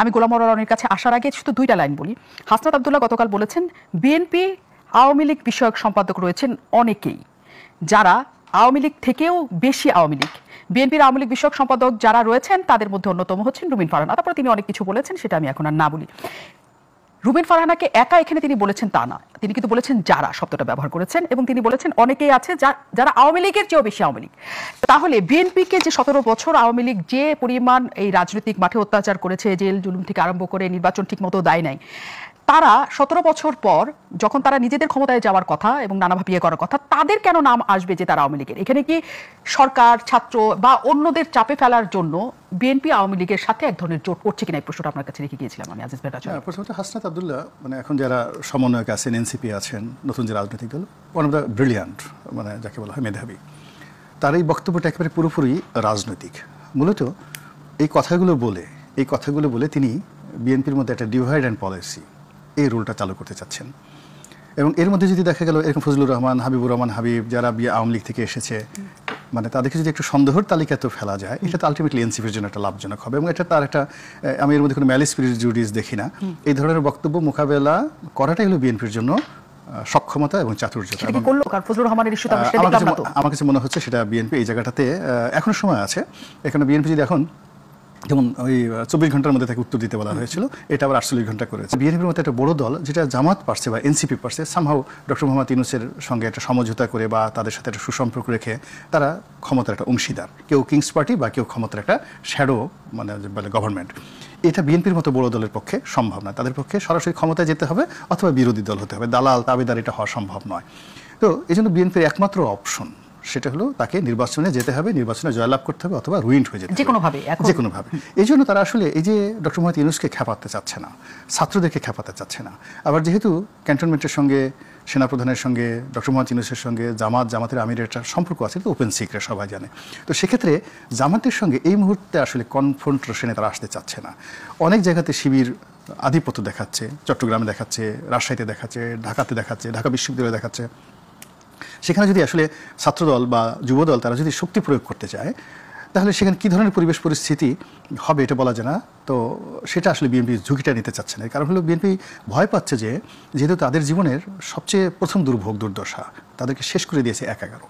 আমি গোলাম মাওলা রনির কাছে আসার আগে শুধু দুইটা লাইন বলি। হাসনাত আব্দুল্লাহ গতকাল বলেছেন বিএনপি আওয়ামী লীগ বিষয়ক সম্পাদক রয়েছেন অনেকেই, যারা আওয়ামী লীগ থেকেও বেশি আওয়ামী লীগ। বিএনপির আওয়ামী লীগ বিষয়ক সম্পাদক যারা রয়েছেন তাদের মধ্যে অন্যতম হচ্ছেন রুমিন ফারহানা। তারপরে তিনি অনেক কিছু বলেছেন, সেটা আমি এখন আর না বলি। রুমিন ফারহানাকে একা এখানে তিনি বলেছেন তা না, তিনি কিন্তু বলেছেন যারা শব্দটা ব্যবহার করেছেন, এবং তিনি বলেছেন অনেকেই আছে যারা আওয়ামী লীগের চেয়েও বেশি আওয়ামী লীগ। তাহলে বিএনপিকে যে 17 বছর আওয়ামী লীগ যে পরিমাণ এই রাজনৈতিক মাঠে অত্যাচার করেছে, জেল জুলুম থেকে আরম্ভ করে নির্বাচন ঠিক মতো দেয় নাই, তারা 17 বছর পর যখন তারা নিজেদের ক্ষমতায় যাওয়ার কথা এবং নানাভাবে ইয়ে করার কথা, তাদের কেন নাম আসবে যে তারা আওয়ামী লীগের? এখানে কি সরকার, ছাত্র বা অন্যদের চাপে ফেলার জন্য বিএনপি আওয়ামী লীগের সাথে এক ধরনের জোট করছে কিনা, এই প্রশ্নটা আপনার কাছে রেখে গিয়েছিলাম আমি। আজিজ ভেটাচ, প্রথমত হাসনাত আব্দুল্লাহ মানে এখন যারা সমন্বয়ক আছেন, এনসিপি আছেন, নতুন যে রাজনৈতিক দল, ওয়ান অফ দ্য ব্রিলিয়ান্ট, মানে যাকে বলা হয় মেধাবী, তার এই বক্তব্যটা একেবারে পুরোপুরি রাজনৈতিক। মূলত এই কথাগুলো বলে তিনি বিএনপির মধ্যে একটা ডিভাইড অ্যান্ড পলিসি, এই রুলটা চালু করতে চাচ্ছেন। এবং এর মধ্যে যদি দেখা গেল এরকম ফজলুর রহমান, হাবিবুর রহমান হাবিব, যারা আওয়ামী লীগ থেকে এসেছে, মানে তাদেরকে যদি একটু সন্দেহের তালিকাতেও ফেলা যায়, এটা তো আলটিমেটলি এনসিপির জন্য একটা লাভজনক হবে। এবং এটা তার একটা, আমি এর মধ্যে কোনো ম্যালিস প্রিজুডিস দেখি না। এই ধরনের বক্তব্য মোকাবেলা করাটাই হলো বিএনপির জন্য সক্ষমতা এবং চাতুর্যতা। আমার কাছে মনে হচ্ছে সেটা বিএনপি এই জায়গাটাতে এখনো সময় আছে। এখানে বিএনপি যদি এখন, যেমন ওই 24 ঘন্টার মধ্যে তাকে উত্তর দিতে বলা হয়েছিল, এটা আবার 48 ঘন্টা করেছে। বিএনপির মধ্যে একটা বড় দল যেটা জামাত পারছে বা এনসিপি পারছে, সামহাও ডক্টর মোহাম্মদ ইউনূসের সঙ্গে একটা সমঝোতা করে বা তাদের সাথে একটা সুসম্পর্ক রেখে তারা ক্ষমতার একটা অংশীদার, কেউ কিংস পার্টি বা কেউ ক্ষমতার একটা শ্যাডো, মানে বলে গভর্নমেন্ট। এটা বিএনপির মতো বড় দলের পক্ষে সম্ভব না। তাদের পক্ষে সরাসরি ক্ষমতায় যেতে হবে অথবা বিরোধী দল হতে হবে, দালাল তাবেদার এটা হওয়া সম্ভব নয়। তো এই জন্য বিএনপির একমাত্র অপশন সেটা হলো তাকে নির্বাচনে যেতে হবে, নির্বাচনে জয়লাভ করতে হবে অথবা রুইন্ড হয়ে যেতে হবে যে কোনোভাবে। এই জন্য তারা আসলে এই যে ডক্টর মোহাম্মদ ইউনূসকে খেপাতে চাচ্ছে না, ছাত্রদেরকে খেপাতে চাচ্ছে না। আবার যেহেতু ক্যান্টনমেন্টের সঙ্গে, সেনাপ্রধানের সঙ্গে, ডক্টর মোহাম্মদ ইউনূসের সঙ্গে জামাতের আমিরের একটা সম্পর্ক আছে, তো ওপেন সিক্রেট, সবাই জানে। তো সেক্ষেত্রে জামাতের সঙ্গে এই মুহূর্তে আসলে কনফ্রন্টেশনে তারা আসতে চাচ্ছে না। অনেক জায়গাতে শিবির আধিপত্য দেখাচ্ছে, চট্টগ্রামে দেখাচ্ছে, রাজশাহীতে দেখাচ্ছে, ঢাকাতে দেখাচ্ছে, ঢাকা বিশ্ববিদ্যালয়ে দেখাচ্ছে। সেখানে যদি আসলে ছাত্রদল বা যুবদল তারা যদি শক্তি প্রয়োগ করতে চায়, তাহলে সেখানে কী ধরনের পরিবেশ পরিস্থিতি হবে এটা বলা যায় না। তো সেটা আসলে বিএনপি ঝুঁকিটা নিতে চাচ্ছে না। কারণ হলো বিএনপি ভয় পাচ্ছে যে যেহেতু তাদের জীবনের সবচেয়ে প্রথম দুর্ভোগ, দুর্দশা তাদেরকে শেষ করে দিয়েছে ১/১১।